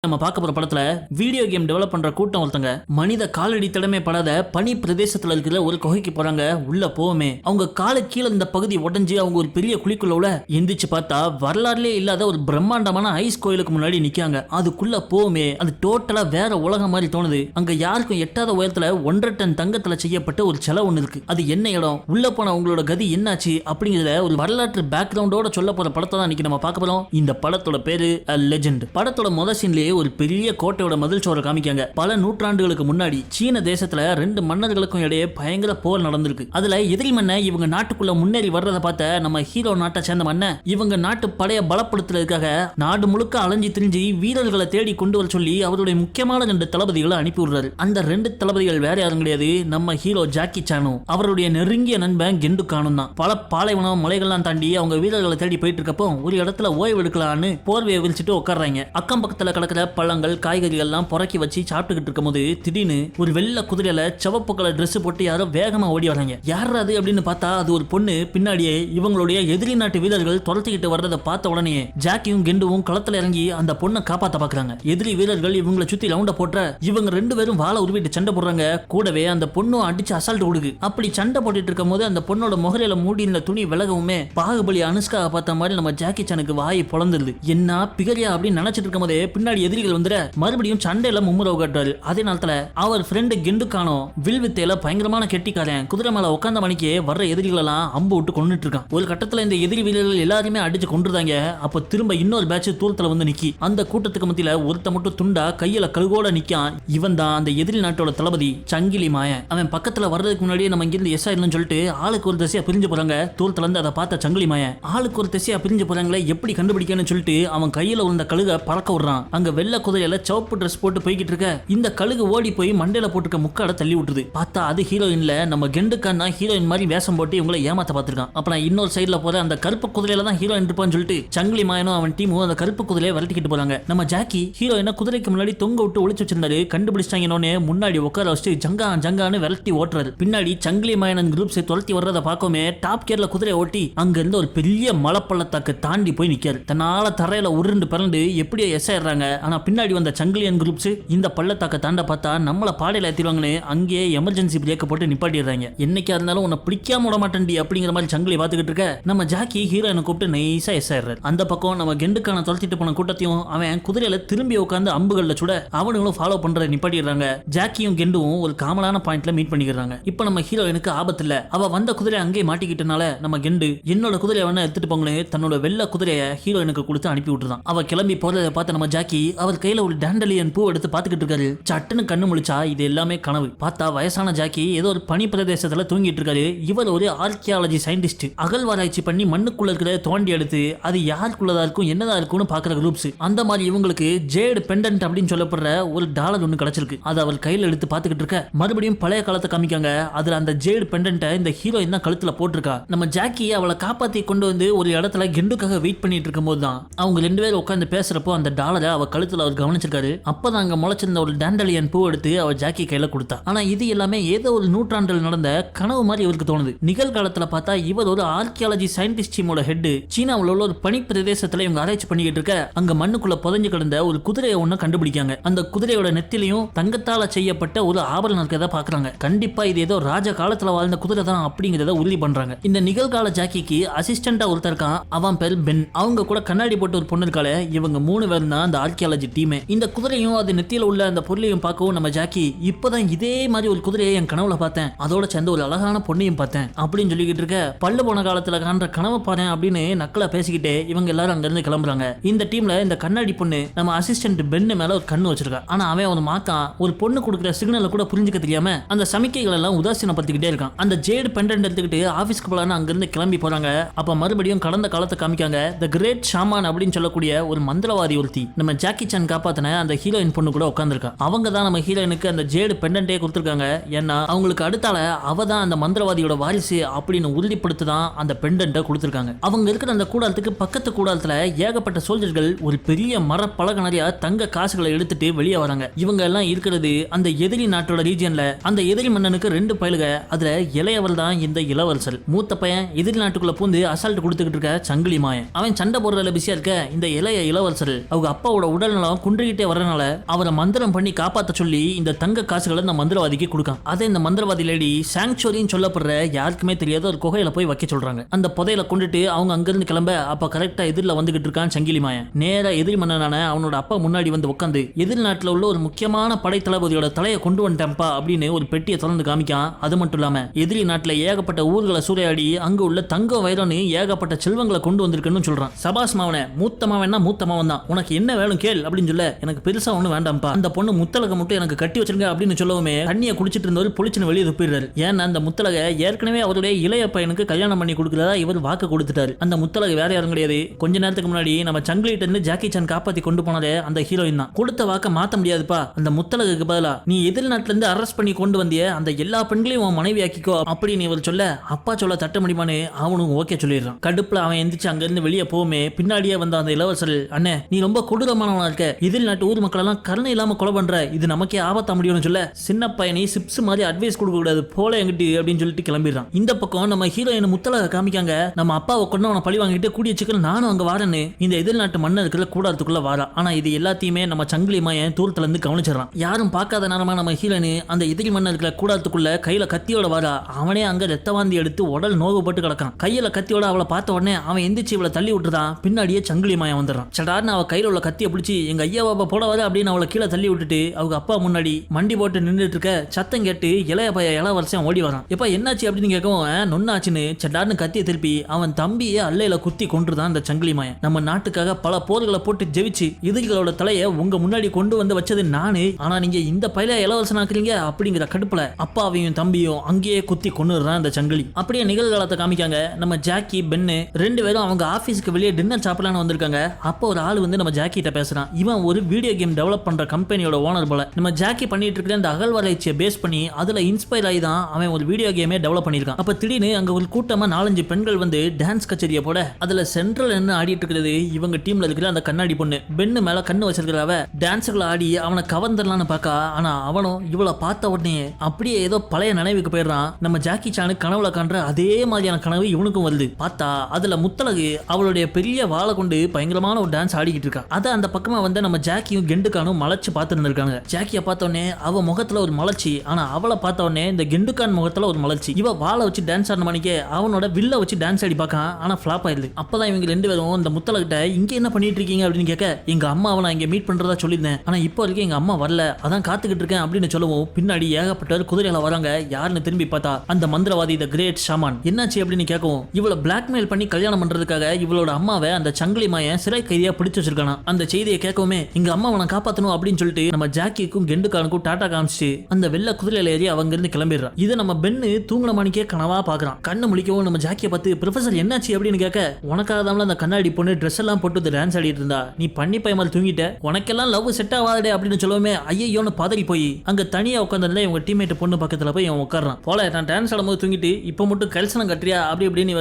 நம்ம பார்க்க போற படத்துல வீடியோ கேம் டெவலப் பண்ற கூட்டம் ஒருத்தங்க மனித காலடி தடமே படாத பனி பிரதேசத்துல இருக்கிற ஒரு குகைக்கு போறாங்க. உள்ள போவோமே அவங்க காலு கீழே இந்த பகுதி உடஞ்சு அவங்க ஒரு பெரிய குழிக்குள்ள எந்திரிச்சு பார்த்தா வரலாறுலே இல்லாத ஒரு பிரம்மாண்டமான ஐஸ் கோயிலுக்கு முன்னாடி நிக்காங்க. அதுக்குள்ள போவோமே அது டோட்டலா வேற உலகம் மாதிரி தோணுது. அங்க யாருக்கும் எட்டாத உயரத்துல 1.5 டன் தங்கத்துல செய்யப்பட்ட ஒரு சிலை ஒண்ணு இருக்கு. அது என்ன இடம், உள்ள போன அவங்களோட கதி என்னாச்சு அப்படிங்கறத ஒரு வரலாற்று பேக்ரவுண்டோட சொல்ல போற படத்தை தான் இன்னைக்கு நம்ம பார்க்க போறோம். இந்த படத்தோட பேரு லெஜெண்ட். படத்தோட முதல் சீன்லயே ஒரு பெரிய கோட்டையோட மதில் சோரை காமிக்காங்க. பல நூற்றாண்டுகளுக்கு முன்னாடி சீன தேசத்துல 2 மன்னர்களுக்கும் இடையே பயங்கர போர் நடந்திருக்கு. அதுல எதிரி மன்ன இவங்க நாட்டுக்குள்ள முன்னேறி வர்றதை பார்த்த நம்ம ஹீரோ நாட்டை சேர்ந்த மன்ன இவங்க நாட்டு படைய பலப்படுத்துறதுக்காக நாடு முழுக்க அலைஞ்சி திரிஞ்சு வீரர்களை தேடி கொண்டு வர சொல்லி அவருடைய முக்கியமான 2 தளபதிகளை அனுப்பி விடுறாரு. அந்த 2 தளபதிகள் வேற யாரும் கிடையாது, நம்ம ஹீரோ ஜாக்கி சானும் அவருடைய நெருங்கிய நண்பன் கெண்டு கானும் தான். பல பாலைவனம் மலைகள்லாம் தாண்டி அவங்க வீரர்களை தேடி போயிட்டு இருக்கப்போ ஒரு இடத்துல ஓய்வு எடுக்கலான்னு போர்வையை விரிச்சிட்டு உட்கார்றாங்க. அக்கம் பக்கத்துல கிடக்கிற பழங்கள் காய்கறிகள் எல்லாம் புறக்கி வச்சு சாப்பிட்டுக்கிட்டு இருக்கும் போது திடீர்னு ஒரு வெள்ளை குதிரையில சிவப்பு கலர் டிரெஸ் போட்டு யாரோ வேகமா ஓடி வராங்க. யார் அது அப்படின்னு பார்த்தா அது ஒரு பொண்ணு. பின்னாடியே இவங்களுடைய எதிரி நாட்டு வீரர்கள் துரத்திக்கிட்டு வர்றதை பார்த்த உடனே ஜாக்கியும் கெண்டுவும் களத்துல இறங்கி அந்த பொண்ணை காப்பாத்த பாக்குறாங்க. எதிரி வீரர்கள் இவங்களை சுத்தி ரவுண்ட போட்ட இவங்க 2 பேரும் வாழை உருவிட்டு சண்டை போடுறாங்க. கூடவே அந்த பொண்ணும் அடிச்சு அசால்ட் கொடுக்கு. அப்படி சண்டை போட்டுட்டு இருக்கும் போது அந்த பொண்ணோட முகரையில மூடி இருந்த துணி விலகவுமே பாகுபலி அனுஷ்கா பார்த்த மாதிரி நம்ம ஜாக்கி சானுக்கு வாயை பொளந்துருது. என்ன பிகரியா அப்படின்னு நினைச்சிட்டு இருக்கும் போதே பின்னாடி எதிரிகள் வந்துட மறுபடியும் சண்டையில மும்முரவு காட்டுறாரு. அதே நேரத்துல அவர் ஃப்ரெண்டு கெண்டு கானோ வில் வித்தையில பயங்கரமான கெட்டிக்காரன். குதிரை மேல உட்கார்ந்த மணிக்கு வர்ற எதிரிகள் எல்லாம் அம்பு விட்டு கொண்டுட்டு இருக்கான். ஒரு கட்டத்துல இந்த எதிரி வீரர்கள் எல்லாருமே அடிச்சு கொண்டுறாங்க. அப்ப திரும்ப இன்னொரு பேட்ச் தூரத்துல வந்து நிக்கி அந்த கூட்டத்துக்கு மத்தியில ஒருத்த மட்டும் துண்டா கையில கழுகோட நிக்கான். இவன் தான் அந்த எதிரி நாட்டோட தளபதி சங்கிலி மாயன். அவன் பக்கத்துல வர்றதுக்கு முன்னாடியே நம்ம இங்கிருந்து எஸ் ஆயிடலாம் சொல்லிட்டு ஆளுக்கு ஒரு திசையா பிரிஞ்சு போறாங்க. தூரத்துல இருந்து அதை பார்த்த சங்கிலி மாயன் ஆளுக்கு ஒரு திசையா பிரிஞ்சு போறாங்களே எப்படி கண்டுபிடிக்கணும்னு சொல்லிட்டு அவன் கையில உள்ள கழுக பறக்க விடுறான். அங்க வெள்ளை குதிரையில சிவப்பு ட்ரெஸ் போட்டு போய்கிட்டு இருக்க இந்த கழுகு ஓடி போய் மண்டையில போட்டுக்க முக்காட தள்ளி விட்டுருது. பார்த்தா அது ஹீரோயின்ல நம்ம கெண்டுக்கான் தான் ஹீரோயின் மாதிரி வேஷம் போட்டு இவங்களை ஏமாத்த பார்த்திருக்கான். அப்புறம் இன்னொரு சைடுல போற அந்த கருப்பு குதிரையில தான் ஹீரோயின் இருப்பான்னு சொல்லிட்டு சங்கிலி மாயனும் அவன் டீமும் அந்த கருப்பு குதிரையை விரட்டிக்கிட்டு போறாங்க. நம்ம ஜாக்கி ஹீரோயினை குதிரைக்கு முன்னாடி தொங்க விட்டு ஒளிச்சு வச்சிருந்தாரு. கண்டுபிடிச்சாங்கன்னு முன்னாடி உட்கார வச்சு ஜங்கான்னு விரட்டி ஓட்டுறாரு. பின்னாடி சங்கிலி மாயன் குரூப்ஸ் துரத்தி வர்றதை பார்க்கவே டாப் கியர்ல குதிரையை ஓட்டி அங்க இருந்து ஒரு பெரிய மலைப்பள்ளத்தாக்கு தாண்டி போய் நிக்காரு. தன்னால தரையில உருண்டு பிறண்டு எப்படியோ எஸ் ஆயிடுறாங்க. ஆனா பின்னாடி வந்த சங்கிலியன் குரூப்ஸ் இந்த பள்ளத்தாக்க தாண்ட பார்த்தா நம்மள பாடையில ஏத்திடுவாங்கன்னு அங்கேயே எமர்ஜென்சி பிரேக்க போட்டு நிப்பாட்டிடுறாங்க. என்னைக்கா இருந்தாலும் உன்னை பிடிக்காம விட மாட்டேன்டி அப்படிங்கிற மாதிரி சங்கிலி பார்த்துக்கிட்டு இருக்க நம்ம ஜாக்கி ஹீரோயினை கூப்பிட்டு நைஸா எஸ் ஆயிடுறாரு. அந்த பக்கம் நம்ம கெண்டுக்கான துரத்திட்டு போன கூட்டத்தையும் அவன் குதிரையில திரும்பி உட்காந்து அம்புகள்ல சுட அவனுங்களும் ஃபாலோ பண்றதை நிப்பாட்டிடுறாங்க. ஜாக்கியும் கெண்டுவும் ஒரு காமனான பாயிண்ட்ல மீட் பண்ணிக்கிறாங்க. இப்ப நம்ம ஹீரோயினுக்கு ஆபத்து இல்ல. அவ வந்த குதிரை அங்கேயே மாட்டிக்கிட்டனால நம்ம கெண்டு என்னோட குதிரையை வேணா எடுத்துட்டு போங்களே தன்னோட வெள்ளை குதிரையை ஹீரோயினுக்கு கொடுத்து அனுப்பி விட்டுறான். அவ கிளம்பி போறதை பார்த்த நம்ம ஜாக்கி அவர் கையில ஒரு டாண்டலியன் பூ எடுத்து பாத்துக்கிட்டு இருக்காரு. சட்டுன்னு கண்ணு முழிச்சா இது எல்லாமே கனவு. பார்த்தா வயசான ஜாக்கி ஏதோ ஒரு பனி பிரதேசத்துல தூங்கிட்டு இருக்காரு. இவர் ஒரு ஆர்கியாலஜி சயின்டிஸ்ட். அகழ்வாராய்ச்சி பண்ணி மண்ணுக்குள்ள இருக்கிற தோண்டி எடுத்து அது யாருக்குள்ளதா இருக்கும் என்னதா இருக்கும்னு பாக்குற குரூப்ஸ். அந்த மாதிரி இவங்களுக்கு ஜேட் பெண்டன்ட் அப்படின்னு சொல்லப்படுற ஒரு டாலர் ஒண்ணு கிடைச்சிருக்கு. அதை அவர் கையில எடுத்து பாத்துக்கிட்டு இருக்க மறுபடியும் பழைய காலத்தை காமிக்காங்க. அதுல அந்த ஜேட் பெண்டன்ட்டை இந்த ஹீரோயின் தான் கழுத்துல போட்டிருக்கா. நம்ம ஜாக்கி அவளை காப்பாத்தி கொண்டு வந்து ஒரு இடத்துல கெண்டுக்காக வெயிட் பண்ணிட்டு இருக்கும் போது தான் அவங்க 2 பேரும் உட்காந்து பேசுறப்போ அந்த டாலரை அவ கழுத்துல அவர் கவனிச்சிருக்காரு. அப்பதான் அங்க முளைச்சிருந்த ஒரு டாண்டலியன் பூ எடுத்து அவ ஜாக்கி கையில கொடுத்தா. ஆனா இது எல்லாமே ஏதோ ஒரு நூற்றாண்டில் நடந்த கனவு மாதிரி இவருக்கு தோணுது. நிகழ்காலத்துல பார்த்தா இவர் ஒரு ஆர்கியாலஜி சயின்டிஸ்ட் டீமோட ஹெட். சீனாவுல உள்ள ஒரு பனி பிரதேசத்துல இவங்க ஆராய்ச்சி பண்ணிக்கிட்டு இருக்க அங்க மண்ணுக்குள்ள புதைஞ்சு கிடந்த ஒரு குதிரையை ஒண்ணு கண்டுபிடிக்காங்க. அந்த குதிரையோட நெத்திலையும் தங்கத்தால செய்யப்பட்ட ஒரு ஆபரணம் இருக்கிறத பாக்குறாங்க. கண்டிப்பா இது ஏதோ ராஜ காலத்துல வாழ்ந்த குதிரை தான் அப்படிங்கறத உறுதி பண்றாங்க. இந்த நிகழ்கால ஜாக்கிக்கு அசிஸ்டண்டா ஒருத்தர் இருக்கான். அவன் பேர் பென். அவங்க கூட கண்ணாடி போட்டு ஒரு பொண்ணு இருக்காளே. இவங்க 3 பேர் தான் அந்த ஆர்கியாலஜி டீமே. இந்த குதிரையும் அது நெத்தியில உள்ள அந்த பொருளையும் பார்க்கவும் நம்ம ஜாக்கி இப்பதான் இதே மாதிரி ஒரு குதிரையை என் கனவுல பார்த்தேன். அதோட சேர்ந்து ஒரு அழகான பொண்ணையும் பார்த்தேன் அப்படின்னு சொல்லிக்கிட்டு இருக்க பல்லு போன காலத்துல காண்ற கனவை பாறேன் அப்படின்னு நக்கலா பேசிக்கிட்டே இவங்க எல்லாரும் அங்க இருந்து கிளம்புறாங்க. இந்த டீம்ல இந்த கண்ணாடி பொண்ணு நம்ம அசிஸ்டன்ட் பென் மேல ஒரு கண்ணு வச்சிருக்கா. ஆனா அவன் ஒரு மாக்கான் ஒரு பொண்ணு கொடுக்குற சிக்னலை கூட புரிஞ்சுக்க தெரியாம அந்த சமிக்கைகள் எல்லாம் உதாசீனப்படுத்திக்கிட்டே இருக்கான். அந்த ஜேடு பெண்டன்ட் எடுத்துக்கிட்டு ஆபீஸ்க்கு போலான்னு அங்க இருந்து கிளம்பி போறாங்க. அப்ப மறுபடியும் கடந்த காலத்தை காமிக்காங்க. தி கிரேட் ஷாமான் அப்படின்னு சொல்லக்கூடிய ஒரு மந்திரவாதி ஒருத்தி நம்ம ஜாக்கி சான் காப்பாத்தின அந்த ஹீரோயின் பொண்ணு கூட உட்கார்ந்துருக்கா. அவங்க தான் நம்ம ஹீரோயினுக்கு அந்த ஜேடு பெண்டன்ட்டே கொடுத்துருக்காங்க. ஏன்னா அவங்களுக்கு அடுத்தால அவ தான் அந்த மந்திரவாதியோட வாரிசு அப்படின்னு உறுதிப்படுத்தி தான் அந்த பெண்டன்ட்டை கொடுத்துருக்காங்க. அவங்க இருக்கிற அந்த கூடாரத்துக்கு பக்கத்து கூடாரத்துல ஏகப்பட்ட சோல்ஜர்கள் ஒரு பெரிய மர பலக நிறைய தங்க காசுகளை எடுத்துட்டு வெளியே வராங்க. இவங்க எல்லாம் இருக்கிறது அந்த எதிரி நாட்டோட ரீஜியன்ல. அந்த எதிரி மன்னனுக்கு 2 பயலுக. அதுல இளையவர் தான் இந்த இளவரசர். மூத்த பையன் எதிரி நாட்டுக்குள்ள பூந்து அசால்ட் கொடுத்துக்கிட்டு இருக்க சங்கிலி மாயன். அவன் சண்டை போடுறதுல பிஸியா இருக்க இந்த இளைய இளவரசர் அவங்க அப்பாவோட உடல் நலம் குன்றிக்கிட்டே வரனால அவரை மந்திரம் பண்ணி காப்பாத்த சொல்லி இந்த தங்க காசுகளை இந்த மந்திரவாதிக்கு கொடுக்கான். அதை இந்த மந்திரவாதி லேடி சாங்சுவரின்னு சொல்லப்படுற யாருக்குமே தெரியாத ஒரு குகையில போய் வைக்க சொல்றாங்க. அந்த புதையில கொண்டுட்டு அவங்க அங்கிருந்து கிளம்ப அப்ப கரெக்டா எதிரில் வந்துகிட்டு இருக்கான் சங்கிலி மாயன். நேரா எதிரி மன்னனான அவனோட அப்பா முன்னாடி வந்து உட்காந்து எதிரி நாட்டுல உள்ள ஒரு முக்கியமான படை தளபதியோட தலையை கொண்டு வந்துட்டேன்ப்பா அப்படின்னு ஒரு பெட்டியை திறந்து காமிக்கான். அது மட்டும் இல்லாம எதிரி நாட்டுல ஏகப்பட்ட ஊர்களை சூறையாடி அங்க உள்ள தங்கம் வைரம்னு ஏகப்பட்ட செல்வங்களை கொண்டு வந்திருக்குன்னு சொல்றான். சபாஸ் மாவன மூத்த மாவன்னா மூத்த மாவன் தான், உனக்கு என்ன வேணும் கேள் அப்படின்னு சொல்ல, எனக்கு பெருசா ஒண்ணு வேண்டாம்ப்பா, அந்த பொண்ணு முத்தலக மட்டும் எனக்கு கட்டி வச்சிருங்க அப்படின்னு சொல்லவுமே தண்ணியை குடிச்சிட்டு இருந்தவர் புளிச்சுன்னு வெளியே துப்பிடுறாரு. ஏன்னா அந்த முத்தலக ஏற்கனவே அவருடைய இளைய பையனுக்கு கல்யாணம் பண்ணி கொடுக்கிறதா இவர் வாக்கு கொடுத்துட்டாரு. அந்த முத்தலக வேற யாரும் கிடையாது, கொஞ்ச நேரத்துக்கு முன்னாடி நம்ம சங்கிலிட்ட இருந்து ஜாக்கி சான் காப்பாத்தி கொண்டு போனதே அந்த ஹீரோயின் தான். கொடுத்த வாக்க மாத்த முடியாதுப்பா, அந்த முத்தலகுக்கு பதிலா நீ எதிர் நாட்டுல இருந்து அரெஸ்ட் பண்ணி கொண்டு வந்திய அந்த எல்லா பெண்களையும் உன் மனைவி ஆக்கிக்கோ அப்படின்னு இவர் சொல்ல, அப்பா சொல்ல தட்ட முடியுமான்னு அவனும் ஓகே சொல்லிடுறான். கடுப்புல அவன் எந்திரிச்சு அங்க இருந்து வெளியே போகுமே பின்னாடியே வந்த அந்த இளவரசர், அண்ணே நீ ரொம்ப கொடூரமானவனா இருக்க, எதிர் நாட்டு ஊர் மக்கள் எல்லாம் கருணை இல்லாம கொலை பண்ற, இது நமக்கே ஆபத்தா முடியும்னு சொல்ல, சின்ன பையனி சிப்ஸ் மாதிரி அட்வைஸ் கொடுக்க கூடாது போல எங்கிட்டு அப்படின்னு சொல்லிட்டு கிளம்பிடுறான். இந்த பக்கம் நம்ம ஹீரோயின் முத்தலக காமிக்காங்க, நம்ம அப்பாவை கொண்டு அவனை பழி வாங்கிட்டு கூடிய சீக்கிரம் நானும் அங்க வாரேன்னு இந்த எதிர் நாட்டு மன்னருக்குள்ள கூடாரத்துக்குள்ள வாரா. ஆனா இது எல்லாத்தையுமே நம்ம சங்கிலி மாயன் தூரத்துல இருந்து கவனிச்சிடறான். யாரும் பார்க்காத நேரமா நம்ம ஹீரோயின் அந்த எதிரி மன்னருக்குள்ள கூடாரத்துக்குள்ள கையில கத்தியோட வாரா. அவனே அங்க ரத்தவாந்தி எடுத்து உடல் நோவுபட்டு கிடக்கான். கையில கத்தியோட அவளை பார்த்த உடனே அவன் எந்திரிச்சு இவளை தள்ளி விட்டுறான். பின்னாடியே சங்கிலி மாயன் வந்துடுறான். சடார்னு அவ கையில உள்ள கத்தியை பிடிச்சி எங்க ஐயா பாப்பா போட வர அப்படின்னு அவளை கீழே தள்ளி விட்டுட்டு அவங்க அப்பா முன்னாடி மண்டி போட்டு நின்றுட்டு இருக்க சத்தம் கேட்டு இளைய பைய இளவரசன் ஓடி வரான். எப்ப என்னாச்சு அப்படின்னு கேட்கவும் நொன்னாச்சுன்னு சடார்னு கத்தியை திருப்பி அவன் தம்பியே அல்லையில குத்தி கொன்றுதான் அந்த சங்கிலி மாயன். நம்ம நாட்டுக்காக பல போர்களை போட்டு ஜெயிச்சு எதிரிகளோட தலையை உங்க முன்னாடி கொண்டு வந்து வச்சது நானு, ஆனா நீங்க இந்த பையில இளவரசன் ஆக்குறீங்க அப்படிங்கிற கடுப்புல அப்பாவையும் தம்பியும் அங்கேயே குத்தி கொன்னுறான் அந்த சங்கிலி. அப்படியே நிகழ்காலத்தை காமிக்காங்க. நம்ம ஜாக்கி பென்னு ரெண்டு பேரும் அவங்க ஆபீஸ்க்கு வெளியே டின்னர் சாப்பிடலான்னு வந்திருக்காங்க. அப்போ ஒரு ஆள் வந்து நம்ம ஜாக்கி கிட்ட பேசுறான். இவன் ஒரு வீடியோ கேம் டெவலப் பண்ற கம்பெனியோட ஓனர் போல. நம்ம ஜாக்கி பண்ணிட்டு இருக்கிற அந்த அகழ்வாராய்ச்சியை பேஸ் பண்ணி அதுல இன்ஸ்பயர் ஆகி தான் அவன் ஒரு வீடியோ கேமே டெவலப் பண்ணிருக்கான். அப்ப திடீர்னு அங்க ஒரு கூட்டமா 4-5 பெண்கள் வந்து டான்ஸ் கச்சேரியை போட அதுல சென்ட்ரல் என்ன ஆடிட்டு இருக்கிறது இவங்க டீம்ல இருக்கிற அந்த கண்ணாடி பொண்ணு. பென்னு மேல கண்ணு வச்சிருக்கிறவ டான்ஸ்களை ஆடி அவனை கவர்ந்துடலான்னு பாக்கா, ஆனா அவனும் இவளை பார்த்த உடனே அப்படியே ஏதோ பழைய நினைவுக்கு போயிடுறான். நம்ம ஜாக்கி சானு கனவுல காண்ற அதே மாதிரியான கனவு இவனுக்கும் வருது. பார்த்தா அதுல முத்தலகு அவளுடைய பெரிய வாளை கொண்டு பயங்கரமான ஒரு டான்ஸ் ஆடிக்கிட்டு இருக்கா. அத அந்த பக்கமா வந்து நம்ம ஜாக்கியும் கெண்டுக்கானும் மலைச்சு பார்த்து இருந்திருக்காங்க. ஜாக்கிய பார்த்த உடனே அவ முகத்துல ஒரு மலர்ச்சி, ஆனா அவளை பார்த்த உடனே இந்த கெண்டுக்கான் முகத்துல ஒரு மலர்ச்சி. இவ வாளை வச்சு டான்ஸ் ஆடின மணிக்கே அவனோட வில்ல வச்சு டான்ஸ் ஆடி பார்க்கான், ஆனா ஃபிளாப் ஆயிடுது. அப்பதான் இவங்க ரெண்டு பேரும் இந்த முத்தலகிட்ட இங்க என்ன பண்ணிட்டு இருக்கீங்க அப்படின்னு கேட்க, எங்க அம்மாவை நான் இங்க மீட் பண்றதா சொல்லியிருந்தேன், ஆனா இப்போ வரைக்கும் எங்க அம்மா வரல, அதான் காத்துக்கிட்டு இருக்கேன் அப்படின்னு சொல்லவும் பின்னாடி ஏகப்பட்டவர் குதிரையில வராங்க. யாருன்னு திரும்பி பார்த்தா அந்த மந்திரவாதி த கிரேட் ஷாமான். என்னாச்சு அப்படின்னு கேட்கவும் இவளை பிளாக்மெயில் பண்ணி கல்யாணம் பண்றதுக்காக இவளோட அம்மாவை அந்த சங்கிலி மாயன் சிறை கைதியா பிடிச்சு வச்சிருக்கானா. அந்த செய்தியை கேட்கவுமே எங்க அம்மாவை காப்பாத்தணும் அப்படின்னு சொல்லிட்டு நம்ம ஜாக்கிக்கும் கெண்டுக்கானுக்கும் டாட்டா காமிச்சு அந்த வெள்ள குதிரையில ஏறி அவங்க இருந்து கிளம்பிடுறான். இதை நம்ம பென்னு தூங்குன மணிக்கே கனவா பாக்குறான். கண்ணு முழிக்கவும் நம்ம ஜாக்கியை பார்த்து ப்ரொஃபசர் என்னாச்சு அப்படின்னு கேட்க, உனக்காக தான் அந்த கண்ணாடி பொண்ணு ட்ரெஸ் எல்லாம் போட்டு டான்ஸ் ஆடிட்டு இருந்தா, நீ பண்ணி பையன் தூங்கிட்ட, உனக்கெல்லாம் லவ் செட் ஆகாதே அப்படின்னு சொல்லவுமே ஐயோன்னு பதறி போய் அங்க தனியா உட்காந்துருந்தா இவங்க டீம்மேட் பொண்ணு பக்கத்துல போய் இவன் உட்காரான். போல நான் டான்ஸ் ஆடும்போது தூங்கிட்டு இப்ப மட்டும் கல்சனம் கட்டுறியா அப்படி இப்படின்னு